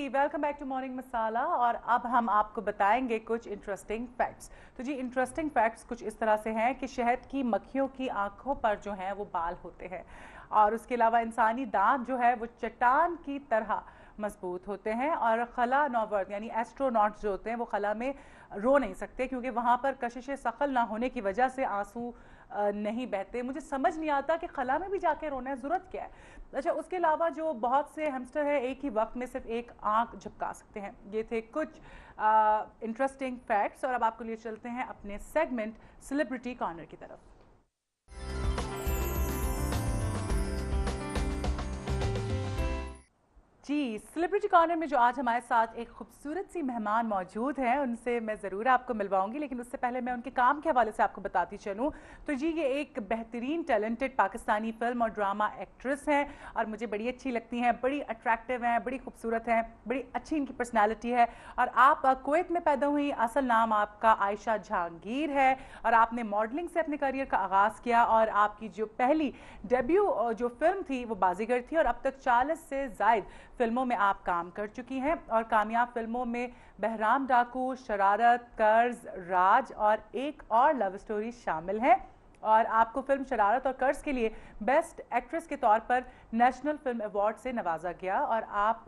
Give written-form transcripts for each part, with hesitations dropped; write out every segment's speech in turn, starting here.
Ji, welcome back to morning masala. और अब हम आपको बताएंगे कुछ इंटरेस्टिंग फैक्ट्स। तो जी, इंटरेस्टिंग फैक्ट्स कुछ इस तरह से हैं कि शहद की मक्खियों की आंखों पर जो हैं वो बाल होते हैं, और उसके अलावा इंसानी दांत जो है वो चट्टान की तरह मजबूत होते हैं, और खला नौवर्द यानी एस्ट्रोनॉट्स जो होते हैं वो खला में रो नहीं सकते क्योंकि वहाँ पर कशिश शकल ना होने की वजह से आंसू नहीं बहते। मुझे समझ नहीं आता कि खला में भी जाके रोना है, ज़रूरत क्या है। अच्छा, उसके अलावा जो बहुत से हैमस्टर है एक ही वक्त में सिर्फ एक आंख झपका सकते हैं। ये थे कुछ इंटरेस्टिंग फैक्ट्स, और अब आपको लिए चलते हैं अपने सेगमेंट सेलिब्रिटी कॉर्नर की तरफ। जी, सेलिब्रिटी कॉर्नर में जो आज हमारे साथ एक खूबसूरत सी मेहमान मौजूद हैं, उनसे मैं ज़रूर आपको मिलवाऊंगी, लेकिन उससे पहले मैं उनके काम के हवाले से आपको बताती चलूँ तो जी, ये एक बेहतरीन टैलेंटेड पाकिस्तानी फिल्म और ड्रामा एक्ट्रेस हैं, और मुझे बड़ी अच्छी लगती हैं, बड़ी अट्रैक्टिव हैं, बड़ी खूबसूरत हैं, बड़ी अच्छी इनकी पर्सनैलिटी है। और आप कुवैत में पैदा हुई, असल नाम आपका आयशा जहांगीर है, और आपने मॉडलिंग से अपने करियर का आगाज़ किया, और आपकी जो पहली डेब्यू जो फिल्म थी वो बाजीगर थी, और अब तक 40 से ज़ायद फिल्मों में आप काम कर चुकी हैं, और कामयाब फिल्मों में बहराम डाकू, शरारत, कर्ज, राज और एक और लव स्टोरी शामिल है। और आपको फिल्म शरारत और कर्ज के लिए बेस्ट एक्ट्रेस के तौर पर नेशनल फिल्म अवार्ड से नवाजा गया, और आप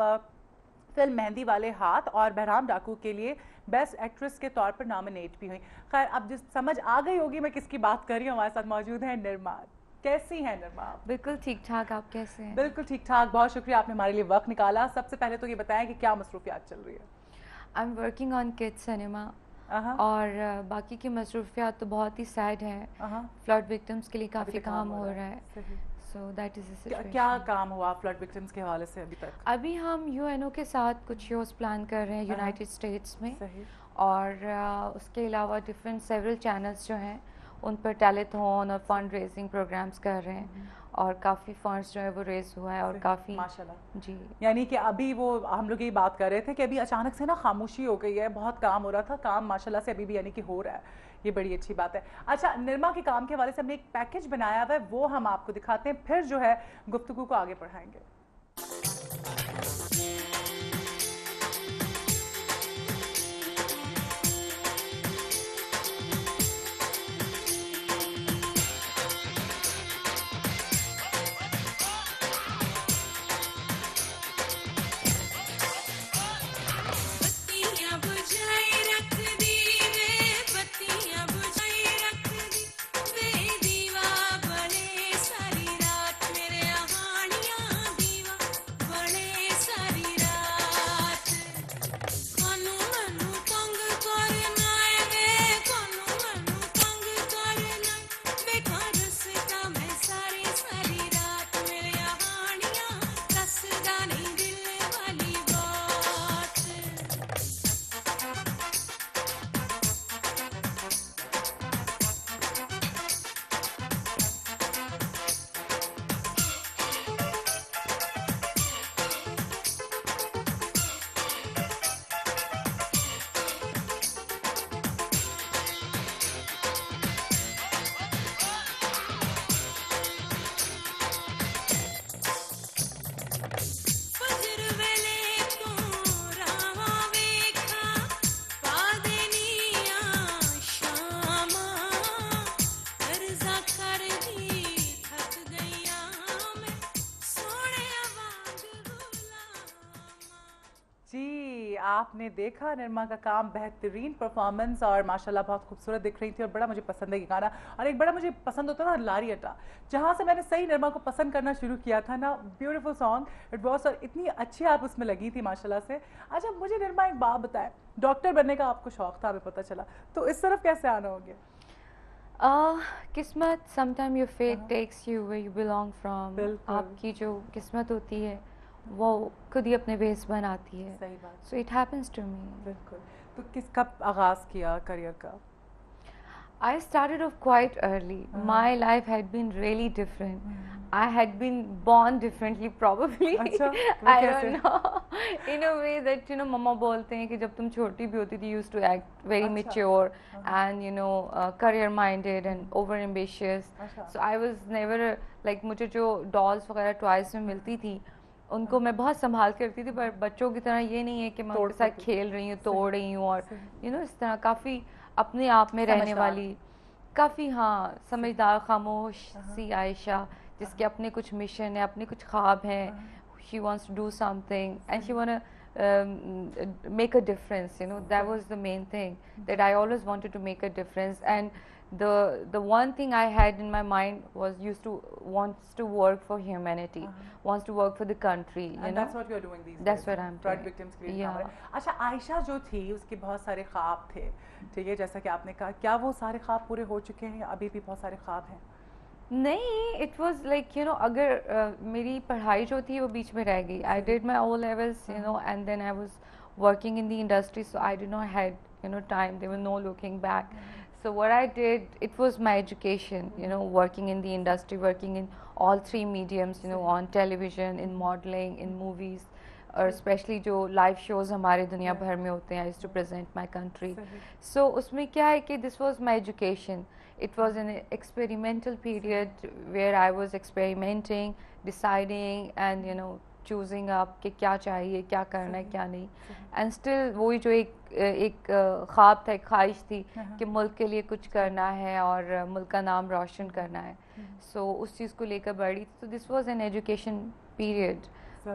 फिल्म मेहंदी वाले हाथ और बहराम डाकू के लिए बेस्ट एक्ट्रेस के तौर पर नॉमिनेट भी हुई। खैर, अब जिस समझ आ गई होगी मैं किसकी बात कर रही हूँ, हमारे साथ मौजूद है निर्मा। कैसी हैं निर्मा? बिल्कुल ठीक ठाक। आप कैसे हैं? बिल्कुल ठीक ठाक, बहुत शुक्रिया आपने हमारे लिए वक्त निकाला। सबसे पहले तो ये बताएं कि क्या मसरूफियात चल रही है? I am working on kids cinema, और बाकी की मसरूफियात तो बहुत ही सैड है। फ्लड विक्टिम्स के लिए काफ़ी काम हो रहा है, so that is the situation. क्या काम हुआ फ्लड विक्टिम्स के हवाले से अभी तक? अभी हम यूएनओ के साथ कुछ शोज़ प्लान कर रहे हैं यूनाइटेड स्टेट्स में, और उसके अलावा डिफरेंट सेवरल चैनल्स जो हैं उन पर टेलीथॉन और फंड रेजिंग प्रोग्राम्स कर रहे हैं, और काफ़ी फंड्स जो है वो रेज हुआ है, और काफ़ी माशाल्लाह। जी, यानी कि अभी वो हम लोग यही बात कर रहे थे कि अभी अचानक से ना खामोशी हो गई है, बहुत काम हो रहा था, काम माशाल्लाह से अभी भी यानी कि हो रहा है, ये बड़ी अच्छी बात है। अच्छा, निर्मा के काम के हवाले से हमने एक पैकेज बनाया हुआ है, वो हम आपको दिखाते हैं, फिर जो है गुफ्तगू को आगे बढ़ाएंगे। आपने देखा निर्मा का काम, बेहतरीन परफॉर्मेंस, और माशाल्लाह बहुत खूबसूरत दिख रही थी, और बड़ा मुझे पसंद है ये गाना। और एक बड़ा मुझे पसंद होता है ना लारी अट्टा, जहाँ से मैंने सही निर्मा को पसंद करना शुरू किया था ना, ब्यूटीफुल सॉन्ग इट वॉज, और इतनी अच्छी आप उसमें लगी थी माशाल्लाह से। अच्छा, मुझे निर्मा एक बात बताएं, डॉक्टर बनने का आपको शौक था, हमें पता चला, तो इस तरफ कैसे आना हो गया? किस्मत, sometime your fate takes you where you belong from. आपकी जो किस्मत होती है वो खुद ही अपने बेस बनाती है। सही बात। So it happens to me. बिल्कुल। तो कब आगाज़ किया करियर का? I started off quite early. My life had been really different. I had been born differently probably. I don't know. In a way that मम्मा बोलते हैं कि जब तुम छोटी भी होती थी used to act very mature and career minded and over ambitious. So I was never like, मुझे जो dolls वगैरह toys में मिलती थी उनको मैं बहुत संभाल के रखती थी, पर बच्चों की तरह ये नहीं है कि मैं उनके साथ खेल रही हूँ, तोड़ रही हूँ, और इस तरह काफ़ी अपने आप में रहने वाली, काफ़ी हाँ समझदार खामोश सी आयशा, जिसके अपने कुछ मिशन है, अपने कुछ ख्वाब हैं. She wants to do something and she want to make a difference. That was the main thing, that I always wanted to make a difference. And the one thing I had in my mind was wants to work for humanity, wants to work for the country. And that's what you're doing these days. That's what I'm doing. Flood victims के लिए काम कर रहे हैं. अच्छा, आयशा जो थी उसके बहुत सारे ख्वाब थे, ठीक है, जैसा कि आपने कहा, क्या वो सारे ख्वाब पूरे हो चुके हैं या अभी भी बहुत सारे ख्वाब हैं? नहीं, इट वॉज लाइक अगर मेरी पढ़ाई जो थी वो बीच में रह गई. I did my O levels and then I was working in the industry, so I did not had time, there was no looking back. So what I did, it was my education, working in the industry, working in all three mediums, on television, in modeling, in movies, और especially जो live shows हमारे दुनिया भर में होते हैं. I used to present my country. So उसमें क्या है कि this was my education. It was an experimental period where I was experimenting, deciding, and choosing up कि क्या चाहिए, क्या करना है, क्या नहीं. And still वही जो एक ख्वाब था, एक ख्वाहिश थी कि मुल्क के लिए कुछ करना है और मुल्क का नाम रोशन करना है. So उस चीज़ को लेकर बढ़ी. So this was an education period.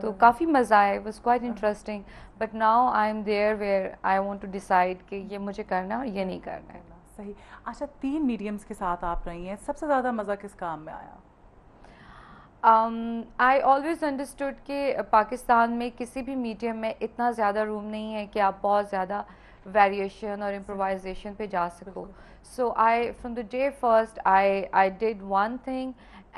तो काफ़ी मज़ा आया. It was quite interesting. But now I am there where I want to decide कि ये मुझे करना है और ये नहीं करना है. सही. अच्छा, 3 मीडियम्स के साथ आप रही हैं, सबसे ज़्यादा मज़ा किस काम में आया? आई ऑलवेज अंडरस्टूड कि पाकिस्तान में किसी भी मीडियम में इतना ज़्यादा रूम नहीं है कि आप बहुत ज़्यादा वेरिएशन और इम्प्रोवाइजेशन पे जा सको. So I from the day first I did one thing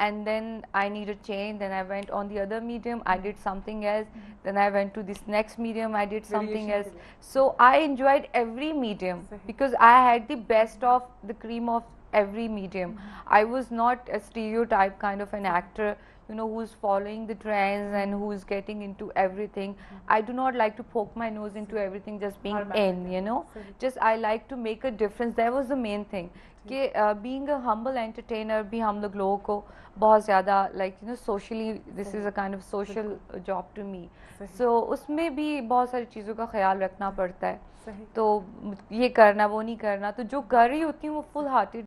and then I need a change, then I went on the other medium, I did something else, then I went to this next medium, I did something else. So I enjoyed every medium because I had the best of the cream of every medium. I was not a stereotype kind of an actor, who's following the trends and who's getting into everything. I do not like to poke my nose into everything just being in, just I like to make a difference. That was the main thing. कि being a humble entertainer भी हम लोग लोगों को बहुत ज़्यादा socially this is a kind of social job to me. So उसमें भी बहुत सारी चीज़ों का ख्याल रखना पड़ता है. तो ये करना वो नहीं करना, तो जो कर रही होती हूँ वो full hearted